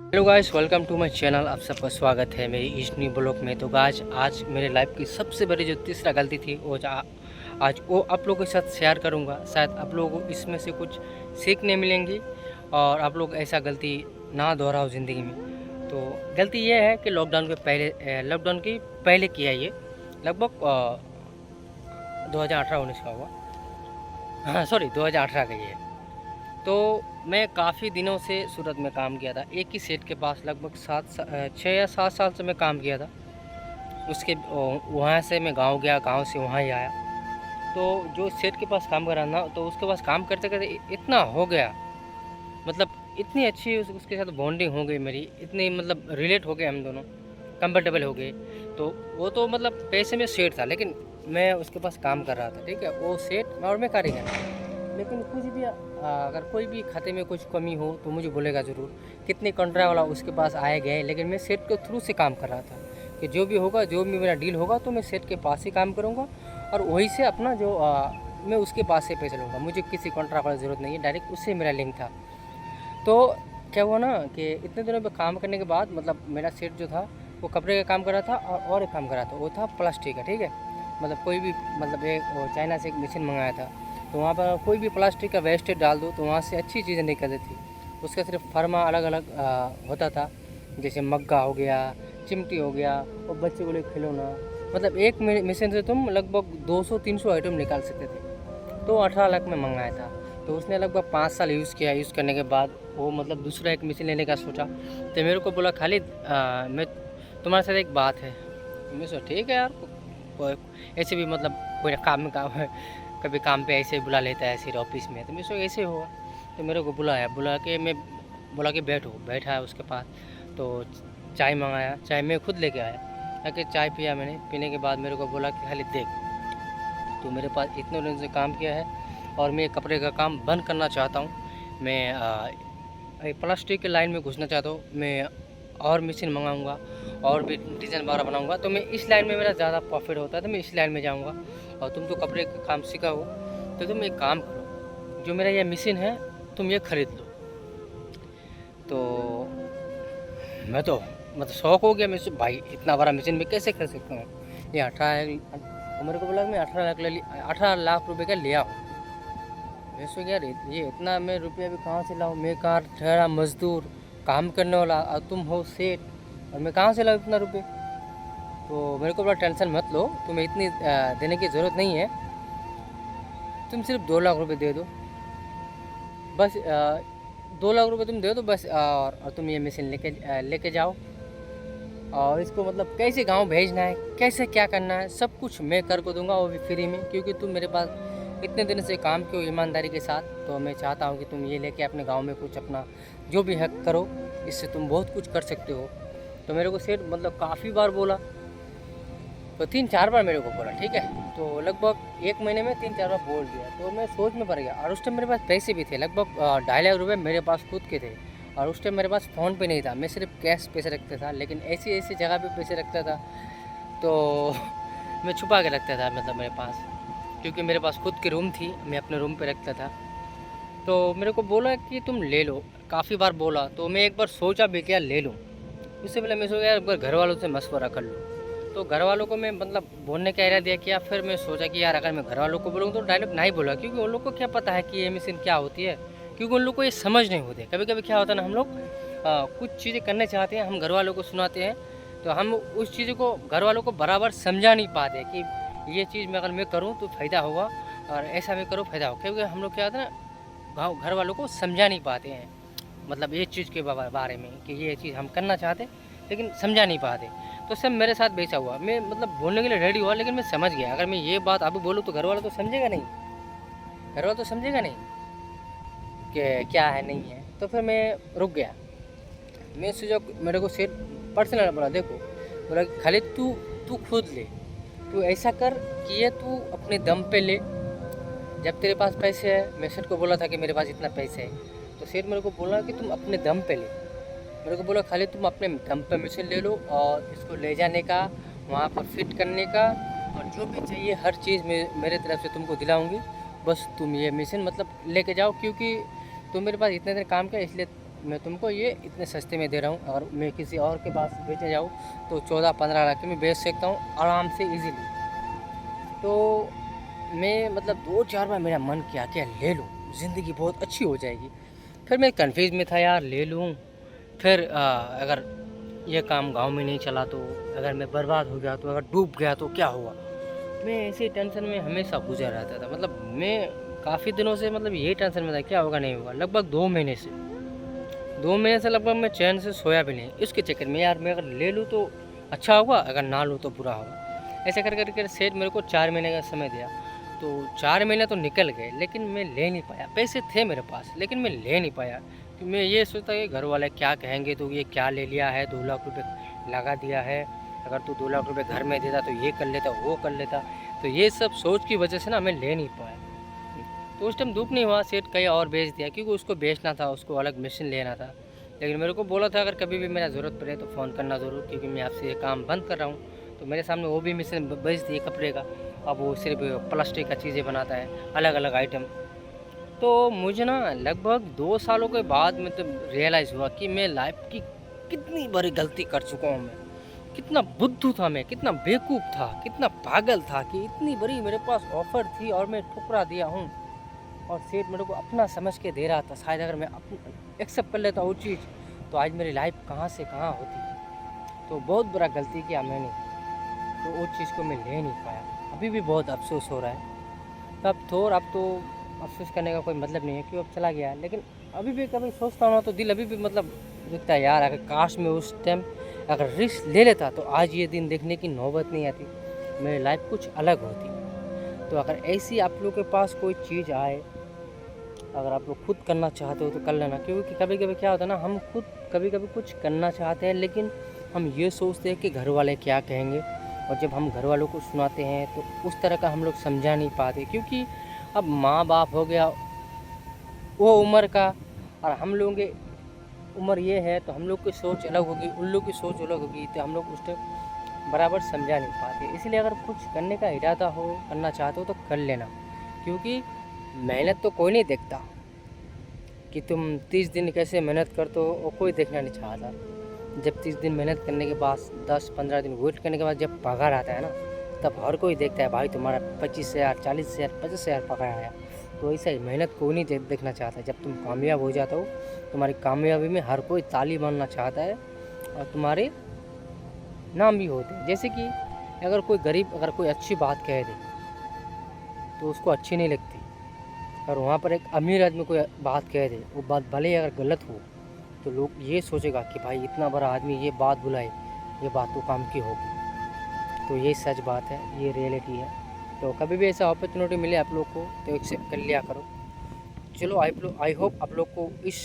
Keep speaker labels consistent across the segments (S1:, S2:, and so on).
S1: Hello guys, welcome to my channel. आप सबका स्वागत है मेरी इस न्यू ब्लॉग में। तो गाइस, आज मेरे लाइफ की सबसे बड़ी जो तीसरा गलती थी वो आज वो आप लोगों के साथ शेयर करूंगा। शायद आप लोगों को इसमें से कुछ सीखने मिलेंगी और आप लोग ऐसा गलती ना दोहराओ ज़िंदगी में। तो गलती ये है कि लॉकडाउन की पहले किया ये, लगभग 2018-19 का हुआ। हाँ सॉरी, 2018 का ये। तो मैं काफ़ी दिनों से सूरत में काम किया था, एक ही सेठ के पास लगभग 6 या 7 साल से मैं काम किया था। वहाँ से मैं गांव गया, गांव से वहाँ ही आया। तो जो सेठ के पास काम करा ना, तो उसके पास काम करते करते इतना हो गया, मतलब इतनी अच्छी उसके साथ बॉन्डिंग हो गई मेरी, इतनी मतलब रिलेट हो गए हम दोनों, कंफर्टेबल हो गए। तो वो तो मतलब पैसे में सेठ था, लेकिन मैं उसके पास काम कर रहा था, ठीक है। वो सेठ और मैं कारीगर। लेकिन कुछ भी अगर कोई भी खाते में कुछ कमी हो तो मुझे बोलेगा ज़रूर। कितने कॉन्ट्रा वाला उसके पास आए गए, लेकिन मैं सेठ के थ्रू से काम कर रहा था कि जो भी होगा, जो भी मेरा डील होगा, तो मैं सेठ के पास ही काम करूँगा और वहीं से अपना मैं उसके पास से पैसे लूँगा। मुझे किसी कॉन्ट्रा वाला ज़रूरत नहीं है, डायरेक्ट उससे मेरा लिंक था। तो क्या हुआ ना कि इतने दिनों पे काम करने के बाद, मतलब मेरा सेट जो था वो कपड़े का काम कर रहा था और एक काम कर रहा था, वो था प्लास्टिक का, ठीक है। मतलब कोई भी, मतलब वो चाइना से एक मशीन मंगाया था, तो वहाँ पर कोई भी प्लास्टिक का वेस्टेज डाल दो तो वहाँ से अच्छी चीज़ें निकलती थी। उसका सिर्फ फर्मा अलग अलग होता था, जैसे मग्गा हो गया, चिमटी हो गया और बच्चे को लिए खिलौना। मतलब एक मशीन से तुम लगभग 200-300 आइटम निकाल सकते थे। तो 18 लाख में मंगाया था। तो उसने लगभग 5 साल यूज़ किया। यूज़ करने के बाद वो मतलब दूसरा एक मशीन लेने का सोचा, तो मेरे को बोला, खालिद मैं तुम्हारे साथ एक बात है। मैं सोचा ठीक है यार, ऐसे भी मतलब कोई काम में काम है, कभी काम पे ऐसे ही बुला लेता है ऐसे ऑफिस में, तो मैं सोचा ऐसे होगा। तो मेरे को बुला के मैं बोला कि बैठा है उसके पास। तो चाय मंगाया, चाय मैं खुद लेके आया। आके चाय पिया मैंने। पीने के बाद मेरे को बोला कि खालिद देख, तो मेरे पास इतने दिन से काम किया है और मैं कपड़े का काम बंद करना चाहता हूँ। मैं प्लास्टिक के लाइन में घुसना चाहता हूँ। मैं और मशीन मंगाऊंगा और भी डिज़ाइन वगैरह बनाऊंगा, तो मैं इस लाइन में मेरा ज़्यादा प्रॉफिट होता है, तो मैं इस लाइन में जाऊंगा। और तुम तो कपड़े का काम सीखा हो, तो तुम एक काम करो, जो मेरा ये मशीन है तुम ये ख़रीद लो। तो मैं तो मतलब शौक हो गया। मैं भाई इतना बड़ा मशीन में कैसे खरीद सकता हूँ? ये 18, मेरे को बोला मैं 18 लाख रुपए का लिया हूँ। मैं सोच यार, ये इतना मैं रुपया भी कहाँ से लाऊं? मैं कहाँ ठहरा मजदूर, काम करने वाला, और तुम हो सेठ, और मैं कहाँ से लाऊं इतना रुपये? तो मेरे को बड़ा टेंशन मत लो, तुम्हें इतनी देने की ज़रूरत नहीं है। तुम सिर्फ 2 लाख रुपए दे दो बस। 2 लाख रुपए तुम दे दो बस, और तुम ये मशीन लेके जाओ। और इसको मतलब कैसे गांव भेजना है, कैसे क्या करना है, सब कुछ मैं कर को दूंगा, वो भी फ्री में, क्योंकि तुम मेरे पास इतने दिन से काम किए हो ईमानदारी के साथ। तो मैं चाहता हूँ कि तुम ये लेके अपने गांव में कुछ अपना जो भी है करो, इससे तुम बहुत कुछ कर सकते हो। तो मेरे को सेठ मतलब काफ़ी बार बोला, तो 3-4 बार मेरे को बोला, ठीक है। तो लगभग 1 महीने में 3-4 बार बोल दिया, तो मैं सोच में पड़ गया। और उस टाइम मेरे पास पैसे भी थे, लगभग 2.5 लाख रुपये मेरे पास खुद के थे। और उस टाइम मेरे पास फ़ोन पे नहीं था, मैं सिर्फ कैश पैसे रखता था, लेकिन ऐसी ऐसी जगह पे पैसे रखता था। तो मैं छुपा के रखता था, मतलब मेरे पास, क्योंकि मेरे पास खुद की रूम थी, मैं अपने रूम पे रखता था। तो मेरे को बोला कि तुम ले लो, काफ़ी बार बोला, तो मैं एक बार सोचा भी क्या ले लूँ। उससे पहले मैं सोचा यार एक बार घर वालों से मशवरा कर लूँ। तो घर वालों को मैं मतलब बोलने का इरादा किया। फिर मैं सोचा कि यार अगर मैं घर वालों को बोलूँ तो डायरेक्ट नहीं बोला, क्योंकि उन लोग को क्या पता है कि ये मशीन क्या होती है, क्योंकि उन लोग को ये समझ नहीं होती। कभी कभी क्या होता है ना, हम लोग कुछ चीज़ें करने चाहते हैं, हम घर वालों को सुनाते हैं, तो हम उस चीज़ को घर वालों को बराबर समझा नहीं पाते कि ये चीज़ में अगर मैं करूँ तो फ़ायदा होगा, और ऐसा मैं करूँ फ़ायदा होगा। क्योंकि हम लोग क्या होता है ना, घर वालों को समझा नहीं पाते हैं, मतलब ये चीज़ के बारे में कि ये चीज़ हम करना चाहते लेकिन समझा नहीं पाते। तो सब मेरे साथ वैसा हुआ। मैं मतलब बोलने के लिए रेडी हुआ, लेकिन मैं समझ गया अगर मैं ये बात अभी बोलूँ तो घर वाला तो समझेगा नहीं, घर वाला तो समझेगा नहीं कि क्या है नहीं है। तो फिर मैं रुक गया। मैं सोचा, मेरे को सेठ पर्सनल बोला, देखो, बोला खाली तू तू खुद ले, तू ऐसा कर कि ये तू अपने दम पे ले, जब तेरे पास पैसे है। मैं सेठ को बोला था कि मेरे पास इतना पैसे है, तो सेठ मेरे को बोला कि तुम अपने दम पे ले। मेरे को बोला खाली तुम अपने दम पे मशीन ले लो, और इसको ले जाने का, वहाँ पर फिट करने का, और जो भी चाहिए हर चीज़ मेरे तरफ से तुमको दिलाऊंगी। बस तुम ये मशीन मतलब लेके जाओ, क्योंकि तुम मेरे पास इतने दिन काम किया, इसलिए मैं तुमको ये इतने सस्ते में दे रहा हूँ, अगर मैं किसी और के पास बेचने जाऊँ तो 14-15 लाख में बेच सकता हूँ आराम से इजीली। तो मैं मतलब 2-4 बार मेरा मन किया कि ले लूँ, ज़िंदगी बहुत अच्छी हो जाएगी। फिर मैं कन्फ्यूज़ में था यार ले लूँ, फिर अगर ये काम गांव में नहीं चला तो, अगर मैं बर्बाद हो गया तो, अगर डूब गया तो क्या हुआ। मैं इसी टेंशन में हमेशा गुजर रहता था। मतलब मैं काफ़ी दिनों से मतलब यही टेंशन में था क्या होगा नहीं होगा। लगभग 2 महीने से लगभग मैं चैन से सोया भी नहीं इसके चक्कर में यार। मैं अगर ले लूँ तो अच्छा होगा, अगर ना लूँ तो बुरा होगा। ऐसे कर करके सेठ मेरे को 4 महीने का समय दिया। तो 4 महीने तो निकल गए लेकिन मैं ले नहीं पाया। पैसे थे मेरे पास लेकिन मैं ले नहीं पाया, कि मैं ये सोचता कि घर वाले क्या कहेंगे, तो ये क्या ले लिया है, 2 लाख रुपए लगा दिया है, अगर तू 2 लाख रुपए घर में देता तो ये कर लेता वो कर लेता। तो ये सब सोच की वजह से ना मैं ले नहीं पाया। तो उस टाइम दुख नहीं हुआ, सेठ कहीं और बेच दिया क्योंकि उसको बेचना था, उसको अलग मशीन लेना था। लेकिन मेरे को बोला था अगर कभी भी मेरा ज़रूरत पड़े तो फ़ोन करना ज़रूर, क्योंकि मैं आपसे ये काम बंद कर रहा हूँ। तो मेरे सामने वो भी मशीन बेच दी कपड़े का। अब वो सिर्फ प्लास्टिक का चीज़ें बनाता है, अलग अलग आइटम। तो मुझे ना लगभग 2 सालों के बाद मतलब रियलाइज़ हुआ कि मैं लाइफ की कितनी बड़ी गलती कर चुका हूँ। मैं कितना बुद्धू था, मैं कितना बेवकूफ़ था, कितना पागल था कि इतनी बड़ी मेरे पास ऑफ़र थी और मैं ठुकरा दिया हूँ। और सेठ मेरे को अपना समझ के दे रहा था। शायद अगर मैं एक्सेप्ट कर लेता वो चीज़ तो आज मेरी लाइफ कहाँ से कहाँ होती। तो बहुत बड़ा गलती किया मैंने, तो वो चीज़ को मैं ले नहीं पाया। अभी भी बहुत अफसोस हो रहा है। अब तो अफसोस करने का कोई मतलब नहीं है कि अब चला गया है। लेकिन अभी भी कभी सोचता हूँ ना तो दिल अभी भी मतलब दिखता है यार, अगर काश मैं उस टाइम अगर रिस्क ले लेता तो आज ये दिन देखने की नौबत नहीं आती, मेरी लाइफ कुछ अलग होती। तो अगर ऐसी आप लोगों के पास कोई चीज़ आए, अगर आप लोग खुद करना चाहते हो तो कर लेना। क्योंकि कभी कभी क्या होता है ना, हम खुद कभी कभी कुछ करना चाहते हैं लेकिन हम ये सोचते हैं कि घर वाले क्या कहेंगे, और जब हम घर वालों को सुनाते हैं तो उस तरह का हम लोग समझा नहीं पाते। क्योंकि अब माँ बाप हो गया वो उम्र का, और हम लोगों की उम्र ये है, तो हम लोग की सोच अलग होगी, उन लोग की सोच अलग होगी, तो हम लोग उस टाइम बराबर समझा नहीं पाते। इसलिए अगर कुछ करने का इरादा हो, करना चाहते हो तो कर लेना। क्योंकि मेहनत तो कोई नहीं देखता, कि तुम 30 दिन कैसे मेहनत करते हो वो कोई देखना नहीं चाहता। जब 30 दिन मेहनत करने के बाद 10-15 दिन वेट करने के बाद जब पगार आता है ना, तब हर कोई देखता है भाई तुम्हारा 25,000, 40,000, 50,000 पगार आया। तो ऐसा ही मेहनत कोई नहीं देखना चाहता। जब तुम कामयाब हो जाते हो, तुम्हारी कामयाबी में हर कोई ताली मारना चाहता है और तुम्हारे नाम भी होते हैं। जैसे कि अगर कोई गरीब अगर कोई अच्छी बात कह दे तो उसको अच्छी नहीं लगती, और वहाँ पर एक अमीर आदमी कोई बात कह दे, वो बात भले ही अगर गलत हो तो लोग ये सोचेगा कि भाई इतना बड़ा आदमी ये बात बुलाए, ये बात तो काम की होगी। तो ये सच बात है, ये रियलिटी है। तो कभी भी ऐसा अपॉर्चुनिटी मिले आप लोग को तो एक्सेप्ट कर लिया करो। चलो आई होप आप लोग को इस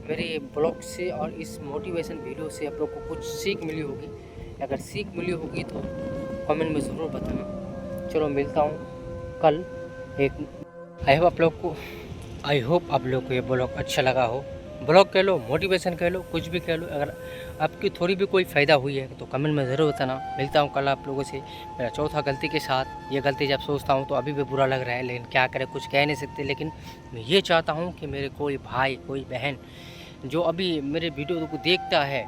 S1: मेरे ब्लॉग से और इस मोटिवेशन वीडियो से आप लोग को कुछ सीख मिली होगी। अगर सीख मिली होगी तो कमेंट में ज़रूर बताना। चलो मिलता हूँ कल एक। आई होप आप लोग को ये ब्लॉग अच्छा लगा हो। ब्लॉग कह लो, मोटिवेशन कह लो, कुछ भी कह लो। अगर आपकी थोड़ी भी कोई फ़ायदा हुई है तो कमेंट में ज़रूर बताना। मिलता हूँ कल आप लोगों से मेरा चौथा गलती के साथ। ये गलती जब सोचता हूँ तो अभी भी बुरा लग रहा है, लेकिन क्या करें, कुछ कह नहीं सकते। लेकिन मैं ये चाहता हूँ कि मेरे कोई भाई कोई बहन जो अभी मेरे वीडियो को देखता है,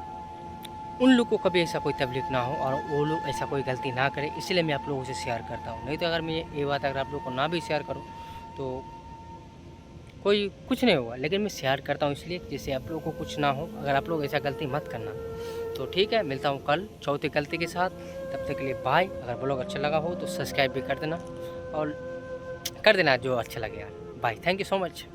S1: उन लोग को कभी ऐसा कोई तकलीफ ना हो और वो लोग ऐसा कोई गलती ना करें, इसलिए मैं आप लोगों से शेयर करता हूँ। नहीं तो अगर मैं ये बात अगर आप लोग को ना भी शेयर करूँ तो कोई कुछ नहीं होगा। लेकिन मैं शेयर करता हूँ इसलिए जैसे आप लोगों को कुछ ना हो। अगर आप लोग ऐसा गलती मत करना। तो ठीक है, मिलता हूँ कल चौथी गलती के साथ। तब तक के लिए बाय। अगर ब्लॉग अच्छा लगा हो तो सब्सक्राइब भी कर देना और कर देना जो अच्छा लगे यार। Bye, thank you so much.